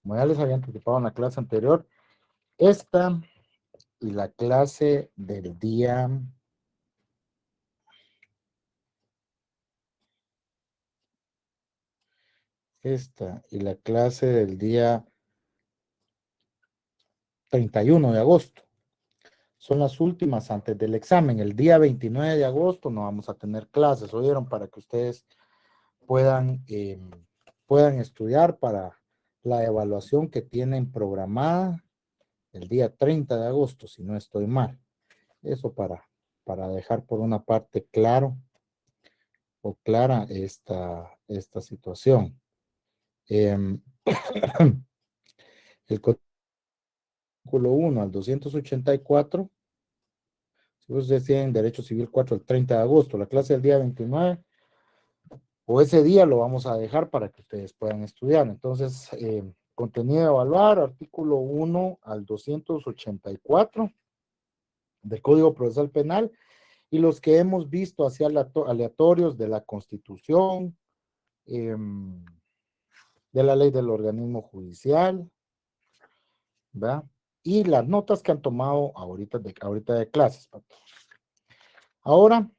Como ya les había anticipado en la clase anterior, esta y la clase del día esta y la clase del día 31 de agosto son las últimas antes del examen. El día 29 de agosto no vamos a tener clases, ¿oyeron? Para que ustedes puedan, puedan estudiar para la evaluación que tienen programada el día 30 de agosto, si no estoy mal. Eso para dejar por una parte claro o clara esta situación. El artículo 1 al 284, si ustedes tienen derecho civil 4 al 30 de agosto, la clase del día 29, o ese día lo vamos a dejar para que ustedes puedan estudiar. Entonces, contenido a evaluar, artículo 1 al 284 del Código Procesal Penal, y los que hemos visto hacia aleatorios de la Constitución, de la ley del organismo judicial, ¿verdad? Y las notas que han tomado ahorita de clases. Ahora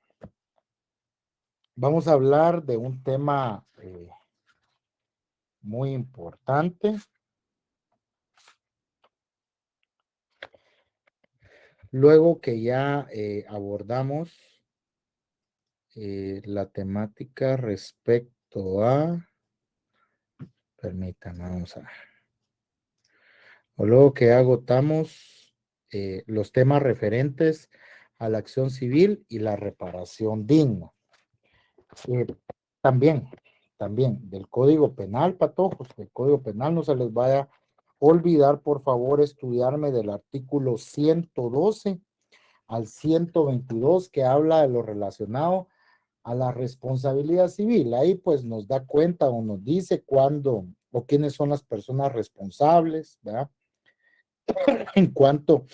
vamos a hablar de un tema muy importante. Luego que ya abordamos la temática respecto a, permítanme, vamos a ver. O luego que agotamos los temas referentes a la acción civil y la reparación digna. Eh, también, del Código Penal, patojos, del Código Penal no se les vaya a olvidar, por favor, estudiarme del artículo 112 al 122 que habla de lo relacionado a la responsabilidad civil. Ahí pues nos da cuenta o nos dice cuándo o quiénes son las personas responsables, ¿verdad? En cuanto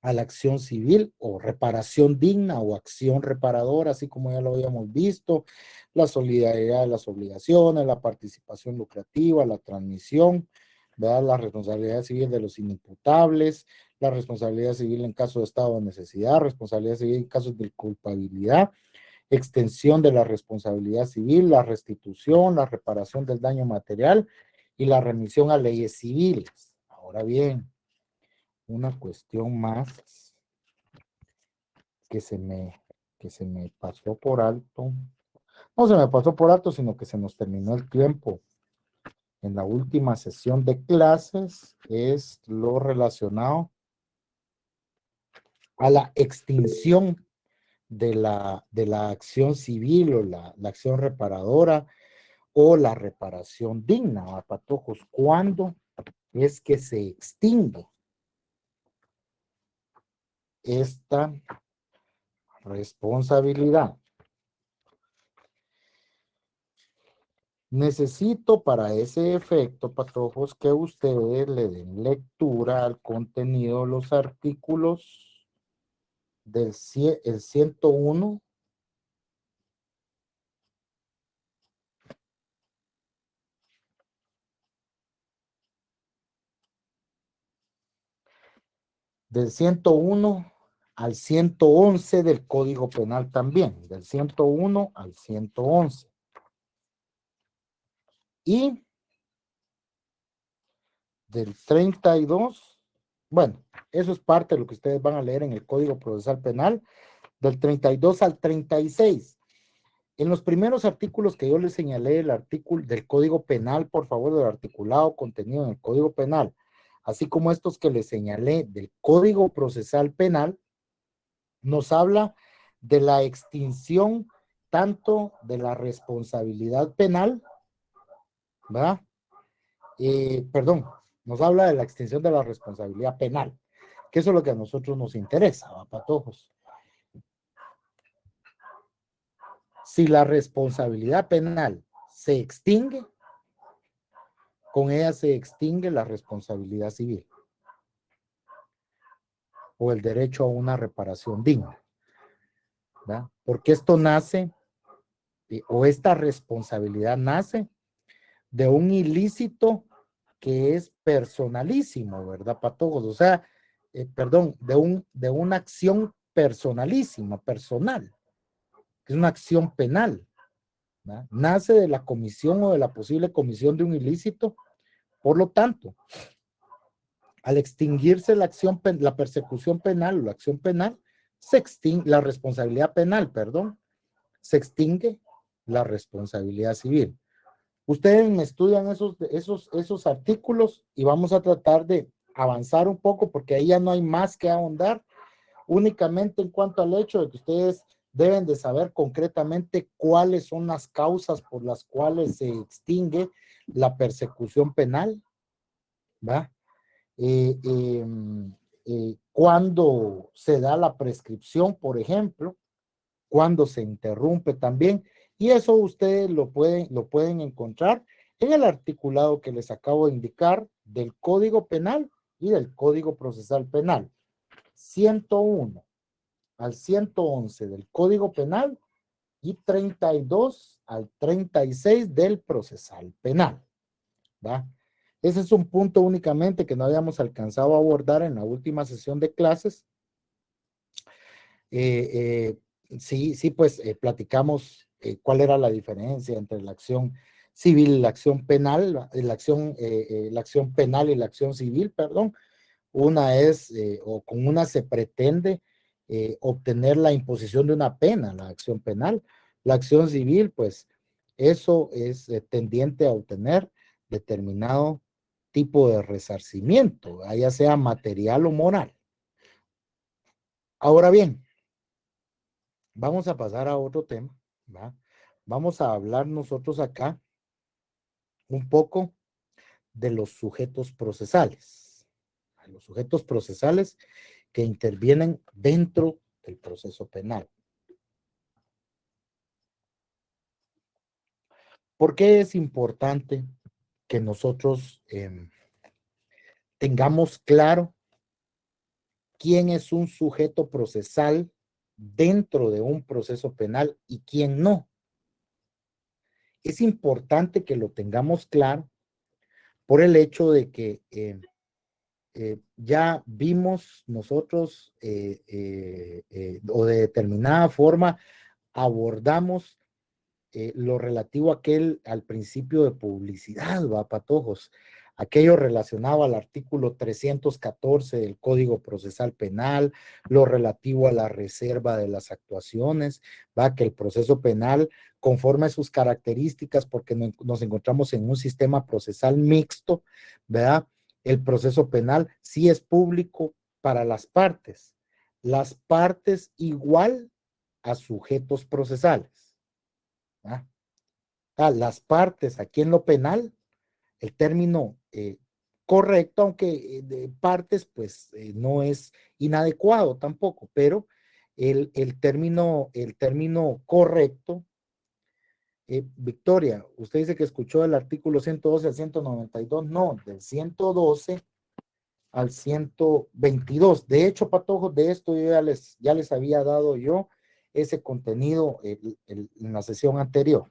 a la acción civil o reparación digna o acción reparadora, así como ya lo habíamos visto, la solidaridad de las obligaciones, la participación lucrativa, la transmisión, ¿verdad? La responsabilidad civil de los inimputables, la responsabilidad civil en caso de estado de necesidad, responsabilidad civil en casos de culpabilidad, extensión de la responsabilidad civil, la restitución, la reparación del daño material y la remisión a leyes civiles. Ahora bien, una cuestión más que se me pasó por alto. No se me pasó por alto, sino que se nos terminó el tiempo en la última sesión de clases, es lo relacionado a la extinción de la acción civil o la acción reparadora o la reparación digna, patojos. ¿Cuándo es que se extingue esta responsabilidad? Necesito para ese efecto, patojos, que ustedes le den lectura al contenido de los artículos del el 101, del 101 al 111 del Código Penal también, del 101 al 111. Y del 32, bueno, eso es parte de lo que ustedes van a leer en el Código Procesal Penal, del 32 al 36. En los primeros artículos que yo les señalé, el artículo del Código Penal, por favor, del articulado contenido en el Código Penal, así como estos que les señalé del Código Procesal Penal, nos habla de la extinción tanto de la responsabilidad penal, ¿verdad? Perdón, nos habla de la extinción de la responsabilidad penal, que eso es lo que a nosotros nos interesa, ¿va, patojos? Si la responsabilidad penal se extingue, con ella se extingue la responsabilidad civil o el derecho a una reparación digna, ¿verdad? Porque esto nace, o esta responsabilidad nace de un ilícito que es personalísimo, ¿verdad, patojos? O sea, perdón, de una acción personalísima, personal, que es una acción penal, ¿verdad? Nace de la comisión o de la posible comisión de un ilícito. Por lo tanto, al extinguirse la acción, la persecución penal o la acción penal, se extingue la responsabilidad penal, perdón, se extingue la responsabilidad civil. Ustedes me estudian esos artículos y vamos a tratar de avanzar un poco porque ahí ya no hay más que ahondar, únicamente en cuanto al hecho de que ustedes deben de saber concretamente cuáles son las causas por las cuales se extingue la persecución penal, ¿va? Cuando se da la prescripción, por ejemplo, cuando se interrumpe también, y eso ustedes lo pueden encontrar en el articulado que les acabo de indicar del Código Penal y del Código Procesal Penal. 101 al 111 del Código Penal y 32 al 36 del Procesal Penal, ¿va? Ese es un punto únicamente que no habíamos alcanzado a abordar en la última sesión de clases. Sí, pues platicamos cuál era la diferencia entre la acción civil y la acción penal, la acción penal y la acción civil, perdón. Una es, o con una se pretende obtener la imposición de una pena, la acción penal. La acción civil, pues, eso es tendiente a obtener determinado tipo de resarcimiento, ya sea material o moral. Ahora bien, vamos a pasar a otro tema, ¿va? Vamos a hablar nosotros acá un poco de los sujetos procesales. Los sujetos procesales que intervienen dentro del proceso penal. ¿Por qué es importante que nosotros tengamos claro quién es un sujeto procesal dentro de un proceso penal y quién no? Es importante que lo tengamos claro por el hecho de que ya vimos nosotros o de determinada forma abordamos lo relativo al principio de publicidad, va, patojos, aquello relacionado al artículo 314 del Código Procesal Penal, lo relativo a la reserva de las actuaciones, va, que el proceso penal, conforme a sus características, porque nos encontramos en un sistema procesal mixto, ¿verdad? El proceso penal sí es público para las partes igual a sujetos procesales. ¿Ah? Las partes aquí en lo penal, el término correcto, aunque de partes pues no es inadecuado tampoco, pero el término correcto, Victoria, usted dice que escuchó el artículo 112 al 192, no, del 112 al 122. De hecho, patojos, de esto yo ya les había dado yo ese contenido en la sesión anterior.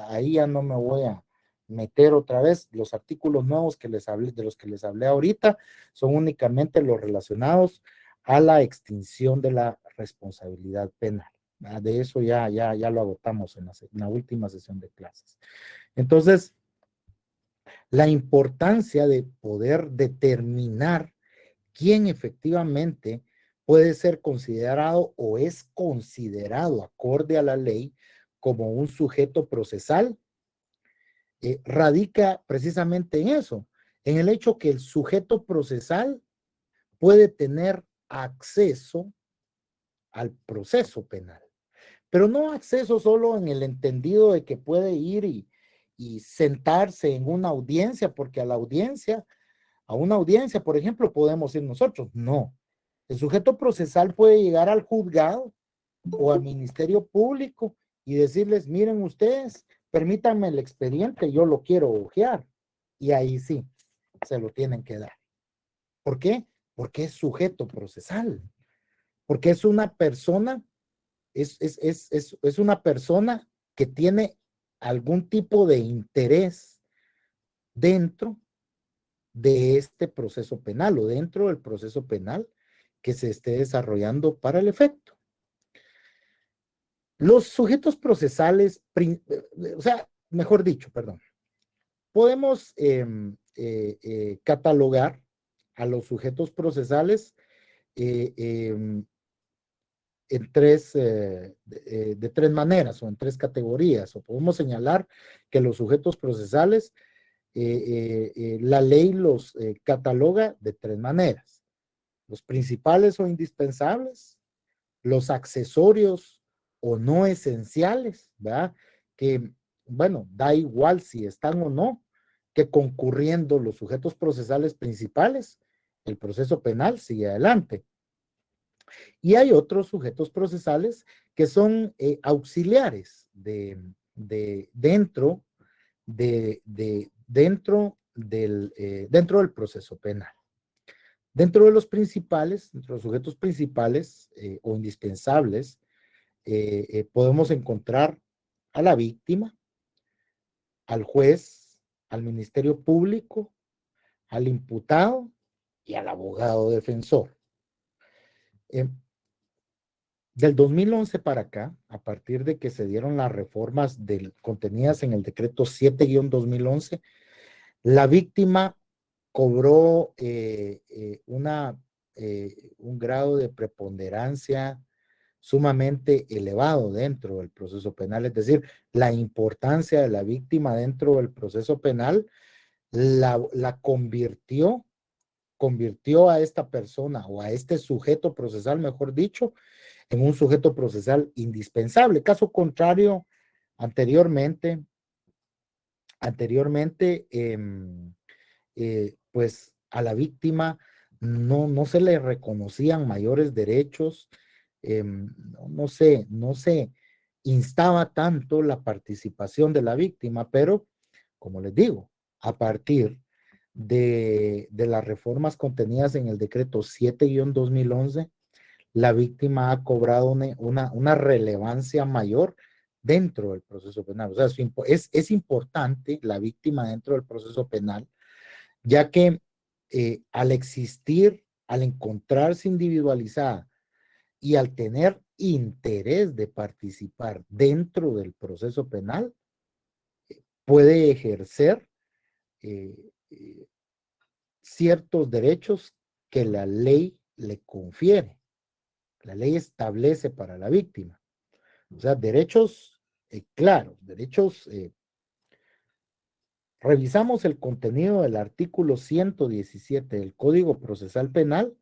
Ahí ya no me voy a meter otra vez. Los artículos nuevos que les hablé, de los que les hablé ahorita, son únicamente los relacionados a la extinción de la responsabilidad penal. De eso ya lo agotamos en la última sesión de clases. Entonces, la importancia de poder determinar quién efectivamente puede ser considerado o es considerado acorde a la ley como un sujeto procesal, radica precisamente en eso, en el hecho que el sujeto procesal puede tener acceso al proceso penal, pero no acceso solo en el entendido de que puede ir y sentarse en una audiencia, porque a una audiencia, por ejemplo, podemos ir nosotros. No. El sujeto procesal puede llegar al juzgado o al Ministerio Público y decirles, miren ustedes, permítanme el expediente, yo lo quiero hojear. Y ahí sí, se lo tienen que dar. ¿Por qué? Porque es sujeto procesal. Porque es una persona, es una persona que tiene algún tipo de interés dentro de este proceso penal o dentro del proceso penal que se esté desarrollando para el efecto. Los sujetos procesales, o sea, mejor dicho, perdón, podemos catalogar a los sujetos procesales eh, eh, de tres maneras o en tres categorías, o podemos señalar que los sujetos procesales, la ley los cataloga de tres maneras: los principales o indispensables, los accesorios o no esenciales, ¿verdad? Que, bueno, da igual si están o no, que concurriendo los sujetos procesales principales, el proceso penal sigue adelante. Y hay otros sujetos procesales que son auxiliares dentro del proceso penal. Dentro de los principales, dentro de los sujetos principales o indispensables, podemos encontrar a la víctima, al juez, al Ministerio Público, al imputado y al abogado defensor. Del 2011 para acá, a partir de que se dieron las reformas contenidas en el decreto 7-2011, la víctima cobró un grado de preponderancia sumamente elevado dentro del proceso penal, es decir, la importancia de la víctima dentro del proceso penal la convirtió a esta persona o a este sujeto procesal, mejor dicho, en un sujeto procesal indispensable. Caso contrario, anteriormente, pues a la víctima no se le reconocían mayores derechos, no se instaba tanto la participación de la víctima, pero como les digo, a partir de las reformas contenidas en el decreto 7-2011, la víctima ha cobrado una relevancia mayor dentro del proceso penal. O sea, es importante la víctima dentro del proceso penal, ya que al existir, al encontrarse individualizada y al tener interés de participar dentro del proceso penal, puede ejercer eh, eh, ciertos derechos que la ley le confiere. La ley establece para la víctima. O sea, derechos claros, derechos. Revisamos el contenido del artículo 117 del Código Procesal Penal,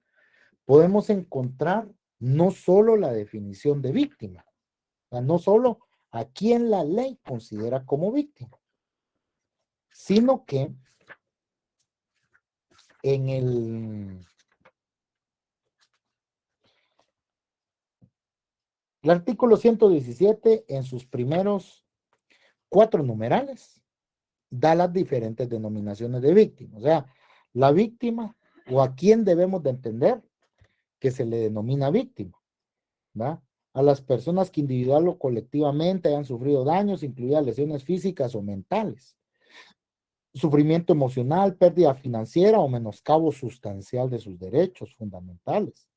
podemos encontrar no solo la definición de víctima, o sea, no solo a quien la ley considera como víctima, sino que en el artículo 117, en sus primeros 4 numerales, da las diferentes denominaciones de víctima. O sea, la víctima o a quién debemos de entender que se le denomina víctima, ¿va? A las personas que individual o colectivamente hayan sufrido daños, incluidas lesiones físicas o mentales, sufrimiento emocional, pérdida financiera o menoscabo sustancial de sus derechos fundamentales,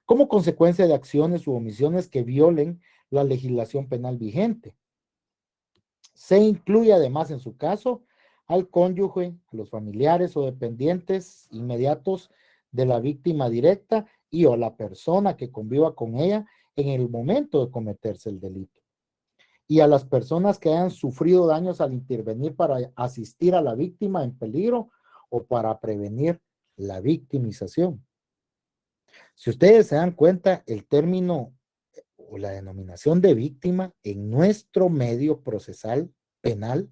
como consecuencia de acciones u omisiones que violen la legislación penal vigente. Se incluye además en su caso al cónyuge, a los familiares o dependientes inmediatos de la víctima directa y o la persona que conviva con ella en el momento de cometerse el delito. Y a las personas que hayan sufrido daños al intervenir para asistir a la víctima en peligro o para prevenir la victimización. Si ustedes se dan cuenta, el término o la denominación de víctima en nuestro medio procesal penal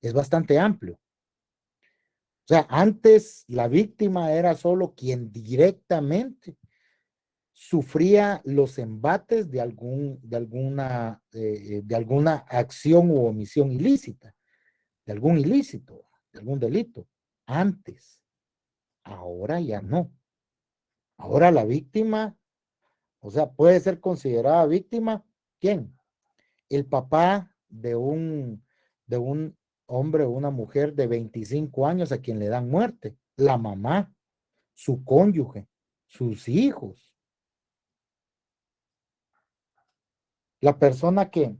es bastante amplio. O sea, antes la víctima era solo quien directamente sufría los embates de alguna acción u omisión ilícita, de algún ilícito, de algún delito. Antes, ahora ya no. Ahora la víctima, o sea, puede ser considerada víctima, ¿quién? El papá de un hombre o una mujer de 25 años a quien le dan muerte, la mamá, su cónyuge, sus hijos, la persona que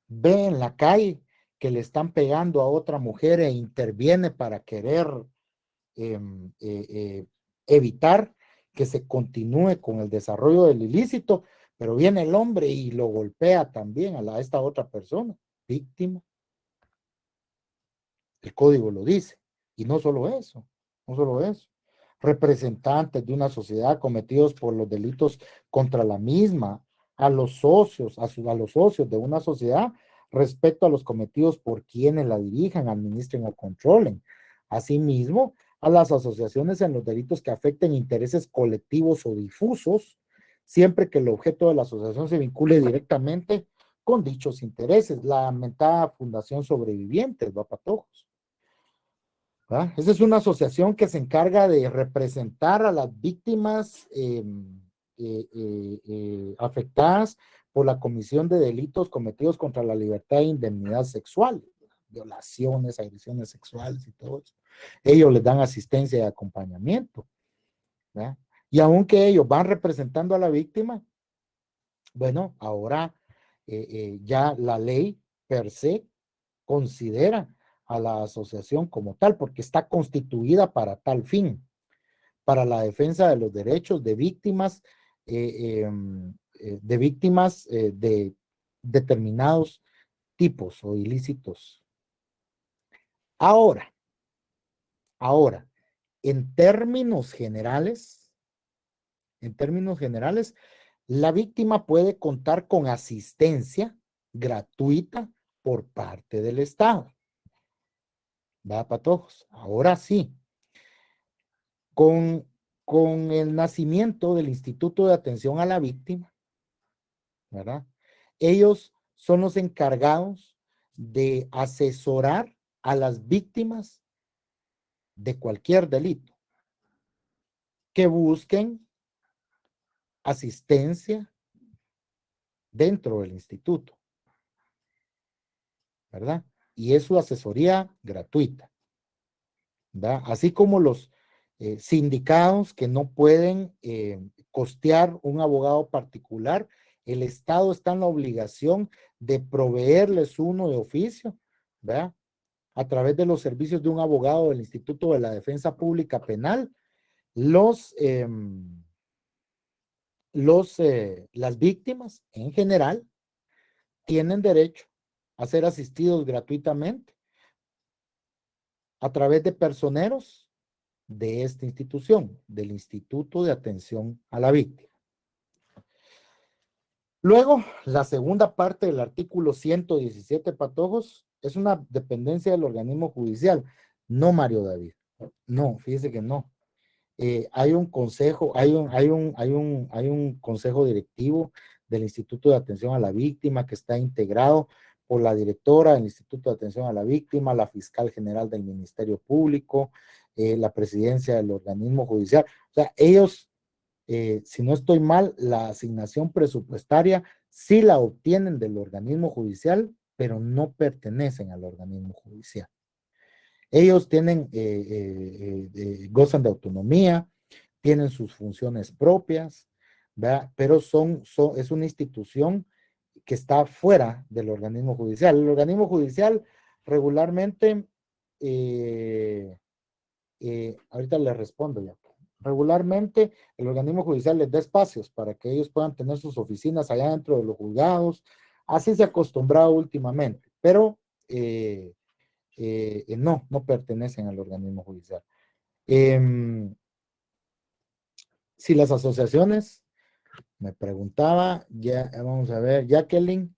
ve en la calle que le están pegando a otra mujer e interviene para querer eh, evitar que se continúe con el desarrollo del ilícito, pero viene el hombre y lo golpea también a esta otra persona, víctima. El código lo dice. Y no solo eso, no solo eso. Representantes de una sociedad cometidos por los delitos contra la misma, a los socios, a los socios de una sociedad respecto a los cometidos por quienes la dirijan, administren o controlen. Asimismo, a las asociaciones en los delitos que afecten intereses colectivos o difusos, siempre que el objeto de la asociación se vincule directamente con dichos intereses. La mentada Fundación Sobrevivientes, va patojos. ¿verdad? Esa es una asociación que se encarga de representar a las víctimas afectadas por la comisión de delitos cometidos contra la libertad e indemnidad sexual, violaciones, agresiones sexuales y todo eso. Ellos les dan asistencia y acompañamiento. ¿verdad? Y aunque ellos van representando a la víctima, bueno, ahora ya la ley per se considera a la asociación como tal, porque está constituida para tal fin, para la defensa de los derechos de víctimas de determinados tipos o ilícitos. Ahora, ahora, en términos generales, en términos generales, la víctima puede contar con asistencia gratuita por parte del Estado. ¿Va, patojos? Ahora sí, con, con el nacimiento del Instituto de Atención a la Víctima, ¿verdad? Ellos son los encargados de asesorar a las víctimas de cualquier delito que busquen asistencia dentro del instituto, ¿verdad? Y es su asesoría gratuita, ¿verdad? Así como los sindicados que no pueden costear un abogado particular, el Estado está en la obligación de proveerles uno de oficio, ¿verdad? A través de los servicios de un abogado del Instituto de la Defensa Pública Penal, las víctimas en general tienen derecho a ser asistidos gratuitamente a través de personeros de esta institución, del Instituto de Atención a la Víctima. Luego, la segunda parte del artículo 117, patojos, es una dependencia del organismo judicial. No, Mario David. No, fíjese que no. Hay un consejo, hay un consejo directivo del Instituto de Atención a la Víctima que está integrado por la directora del Instituto de Atención a la Víctima, la fiscal general del Ministerio Público, la presidencia del organismo judicial. O sea, ellos, si no estoy mal, la asignación presupuestaria sí la obtienen del organismo judicial, pero no pertenecen al organismo judicial. Ellos tienen, gozan de autonomía, tienen sus funciones propias, ¿verdad? Pero es una institución que está fuera del organismo judicial. El organismo judicial regularmente, ahorita les respondo ya. Regularmente el organismo judicial les da espacios para que ellos puedan tener sus oficinas allá dentro de los juzgados. Así se ha acostumbrado últimamente, pero no pertenecen al organismo judicial. Si las asociaciones, me preguntaba, ya vamos a ver, Jacqueline,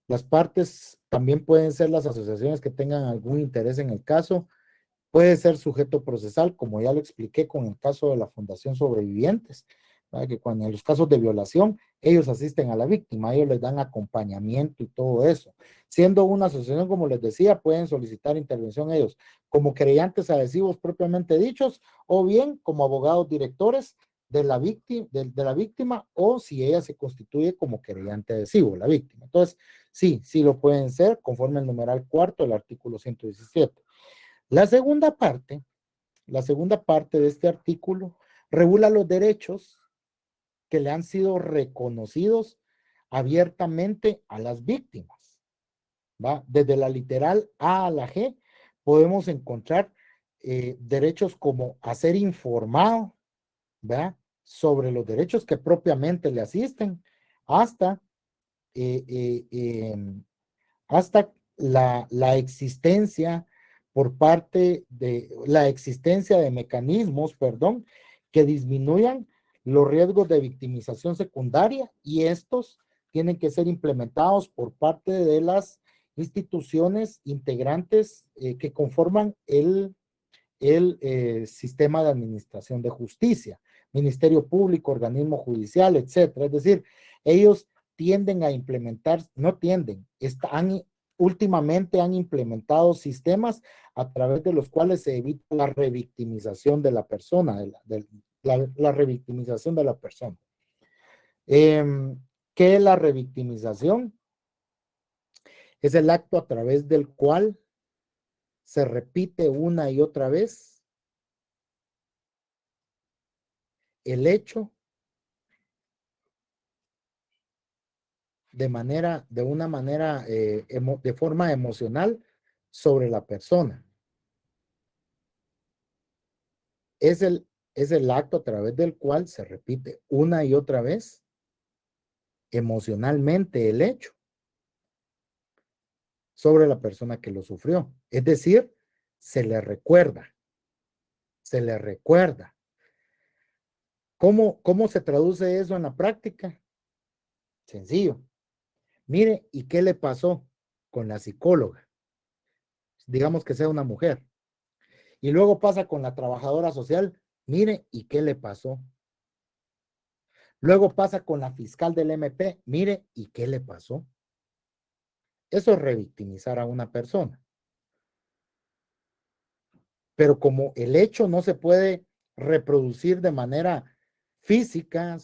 las partes también pueden ser las asociaciones que tengan algún interés en el caso, puede ser sujeto procesal, como ya lo expliqué con el caso de la Fundación Sobrevivientes, ¿verdad? Que cuando en los casos de violación, ellos asisten a la víctima, ellos les dan acompañamiento y todo eso. Siendo una asociación, como les decía, pueden solicitar intervención ellos como creyentes adhesivos propiamente dichos, o bien como abogados directores de la víctima o si ella se constituye como querellante adhesivo, la víctima. Entonces, sí, sí lo pueden ser conforme el numeral cuarto del artículo 117. La segunda parte de este artículo regula los derechos que le han sido reconocidos abiertamente a las víctimas. ¿Va? Desde la literal A a la G podemos encontrar derechos como a ser informado, ¿verdad? Sobre los derechos que propiamente le asisten, hasta, eh, eh, eh, hasta la existencia por parte de la existencia de mecanismos, perdón, que disminuyan los riesgos de victimización secundaria, y estos tienen que ser implementados por parte de las instituciones integrantes que conforman el sistema de administración de justicia, Ministerio Público, organismo judicial, etcétera. Es decir, ellos tienden a implementar, no tienden, últimamente han implementado sistemas a través de los cuales se evita la revictimización de la persona, la revictimización de la persona. ¿Qué es la revictimización? Es el acto a través del cual se repite una y otra vez el hecho de una manera, de forma emocional sobre la persona. Es el acto a través del cual se repite una y otra vez emocionalmente el hecho sobre la persona que lo sufrió. Es decir, se le recuerda, se le recuerda. ¿Cómo se traduce eso en la práctica? Sencillo. Mire, ¿y qué le pasó con la psicóloga? Digamos que sea una mujer. Y luego pasa con la trabajadora social. Mire, ¿y qué le pasó? Luego pasa con la fiscal del MP. Mire, ¿y qué le pasó? Eso es revictimizar a una persona. Pero como el hecho no se puede reproducir de manera física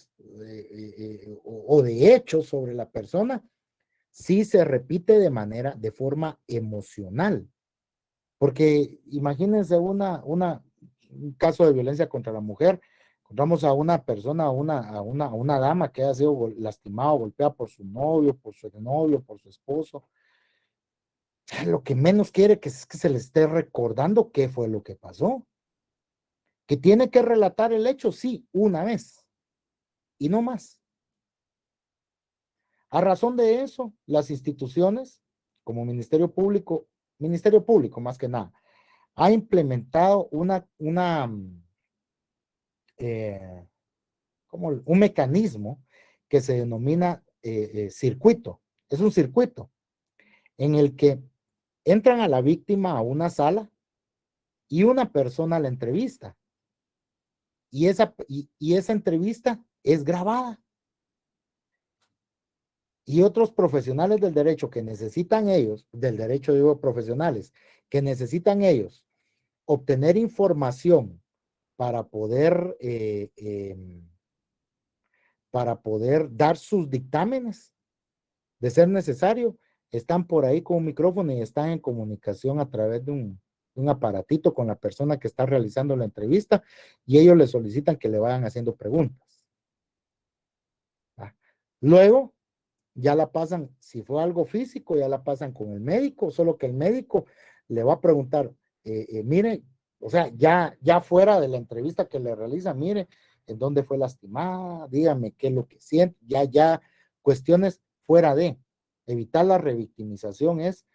o de hecho sobre la persona, sí se repite de forma emocional. Porque imagínense un caso de violencia contra la mujer. Encontramos a una persona, a una dama que ha sido lastimada o golpeada por su novio, por su exnovio, por su esposo. Lo que menos quiere es que se le esté recordando qué fue lo que pasó. Que tiene que relatar el hecho, sí, una vez y no más. A razón de eso, las instituciones, como Ministerio Público más que nada, ha implementado como un mecanismo que se denomina circuito. Es un circuito en el que entran a la víctima a una sala y una persona la entrevista. Y esa entrevista es grabada. Y otros profesionales del derecho que necesitan ellos, del derecho digo profesionales, que necesitan ellos obtener información para poder, para poder dar sus dictámenes, de ser necesario, están por ahí con un micrófono y están en comunicación a través de un aparatito con la persona que está realizando la entrevista, y ellos le solicitan que le vayan haciendo preguntas. Luego, ya la pasan, si fue algo físico, ya la pasan con el médico, solo que el médico le va a preguntar, mire, o sea, ya fuera de la entrevista que le realiza, mire, en dónde fue lastimada, dígame qué es lo que siente, ya cuestiones fuera de. Evitar la revictimización es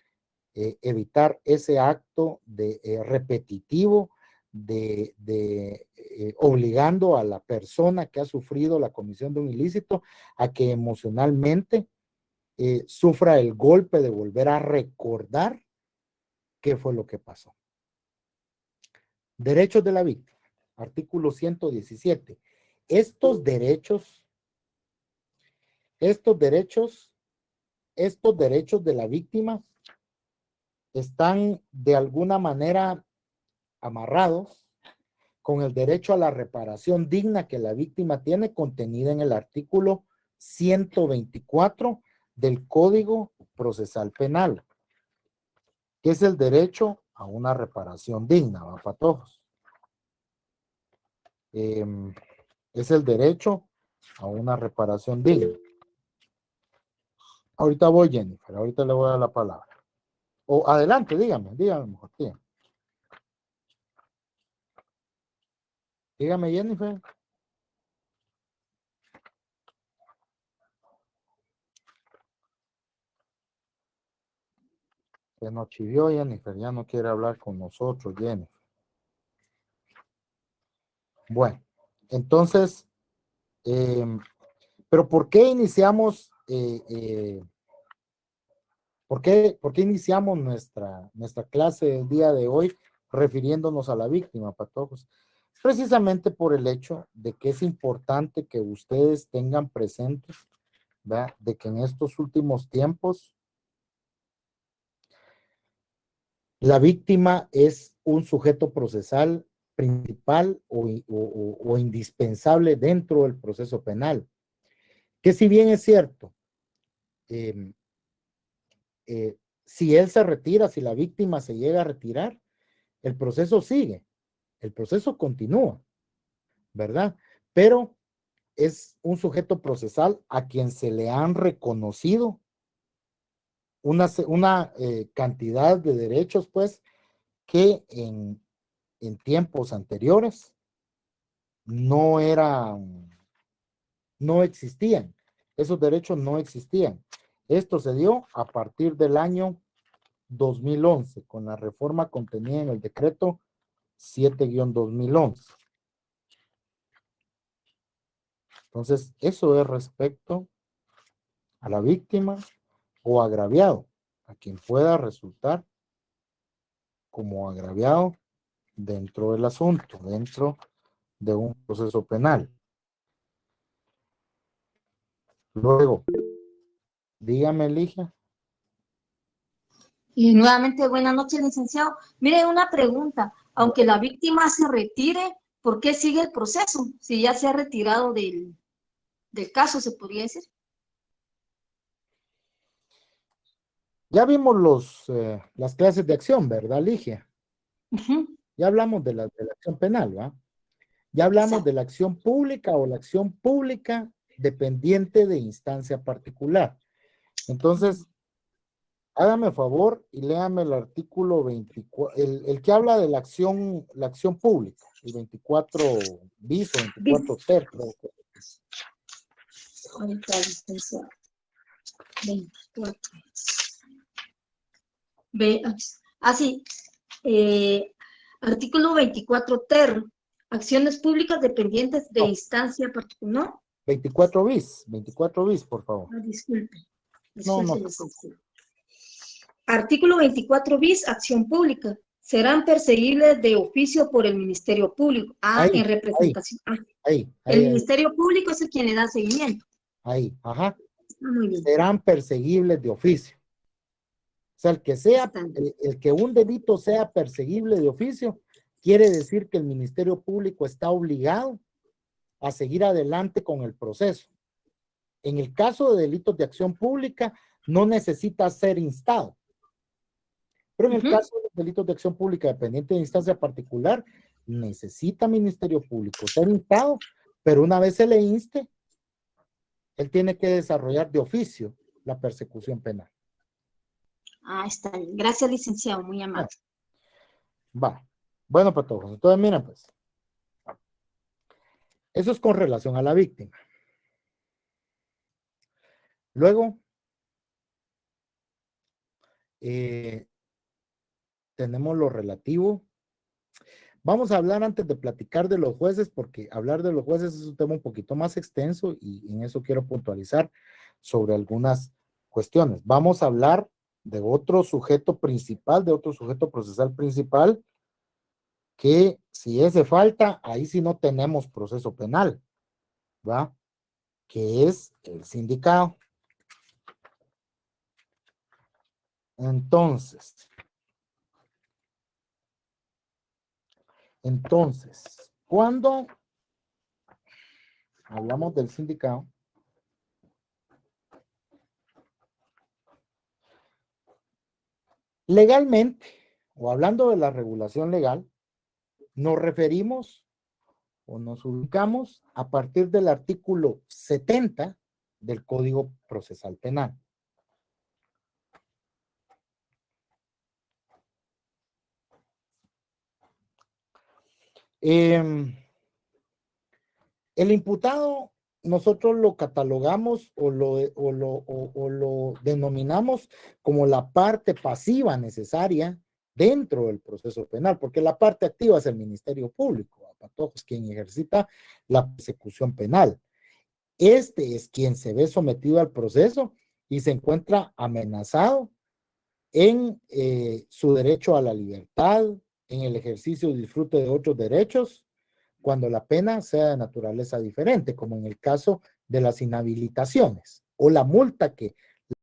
evitar ese acto de repetitivo de obligando a la persona que ha sufrido la comisión de un ilícito a que emocionalmente sufra el golpe de volver a recordar qué fue lo que pasó. Derechos de la víctima, artículo 117. Estos derechos, estos derechos, estos derechos de la víctima están de alguna manera amarrados con el derecho a la reparación digna que la víctima tiene contenida en el artículo 124 del Código Procesal Penal, que es el derecho a una reparación digna, ¿va, patojos? Es el derecho a una reparación digna. Ahorita voy, Jennifer, ahorita le voy a dar la palabra. O adelante, dígame mejor, dígame. Dígame, Jennifer. Se nos chivió, Jennifer, ya no quiere hablar con nosotros, Jennifer. Bueno, entonces, pero ¿por qué iniciamos, por qué iniciamos nuestra clase del día de hoy refiriéndonos a la víctima, patojos? Precisamente por el hecho de que es importante que ustedes tengan presente, ¿verdad?, de que en estos últimos tiempos la víctima es un sujeto procesal principal o indispensable dentro del proceso penal. Que si bien es cierto, eh, si él se retira, si la víctima se llega a retirar, el proceso sigue, el proceso continúa, ¿verdad? Pero es un sujeto procesal a quien se le han reconocido una cantidad de derechos, pues, que en tiempos anteriores no existían. Esos derechos no existían. Esto se dio a partir del año 2011, con la reforma contenida en el decreto 7-2011. Entonces, eso es respecto a la víctima o agraviado, a quien pueda resultar como agraviado dentro del asunto, dentro de un proceso penal. Luego, dígame, Ligia. Y nuevamente, buenas noches, licenciado. Mire, una pregunta. Aunque la víctima se retire, ¿por qué sigue el proceso? Si ya se ha retirado del caso, se podría decir. Ya vimos las clases de acción, ¿verdad, Ligia? Ya hablamos de la acción penal, ¿va? Ya hablamos Exacto. de la acción pública o la acción pública dependiente de instancia particular. Entonces, hágame favor y léame el artículo 24, el que habla de la acción pública, el 24 bis o 24 ter. Ahorita, licenciado. 24. Sí. Artículo 24 ter. Acciones públicas dependientes de No, instancia particular. ¿No? 24 bis, por favor. Disculpe. No, Disculpe, licenciado. Artículo 24 bis, acción pública. Serán perseguibles de oficio por el Ministerio Público. En representación. Ahí. El Ministerio Público es el quien le da seguimiento. Ahí, ajá. Muy bien. Serán perseguibles de oficio. O sea, el que un delito sea perseguible de oficio, quiere decir que el Ministerio Público está obligado a seguir adelante con el proceso. En el caso de delitos de acción pública, no necesita ser instado. Pero en el caso de los delitos de acción pública dependiente de instancia particular, necesita Ministerio Público ser instado, pero una vez se le inste, él tiene que desarrollar de oficio la persecución penal. Está bien. Gracias, licenciado. Muy amable. Va. Bueno, patojos. Entonces, miren, pues. Eso es con relación a la víctima. Luego, tenemos lo relativo. Vamos a hablar antes de platicar de los jueces, porque hablar de los jueces es un tema un poquito más extenso y en eso quiero puntualizar sobre algunas cuestiones. Vamos a hablar de otro sujeto principal, de otro sujeto procesal principal, que si ese falta, ahí sí no tenemos proceso penal, ¿va? Que es el sindicado. Entonces, Cuando hablamos del sindicado, legalmente, o hablando de la regulación legal, nos referimos o nos ubicamos a partir del artículo 70 del Código Procesal Penal. El imputado, nosotros lo catalogamos o lo denominamos como la parte pasiva necesaria dentro del proceso penal, porque la parte activa es el Ministerio Público, es quien ejercita la persecución penal. Este es quien se ve sometido al proceso y se encuentra amenazado en su derecho a la libertad, en el ejercicio y disfrute de otros derechos, cuando la pena sea de naturaleza diferente, como en el caso de las inhabilitaciones o la multa que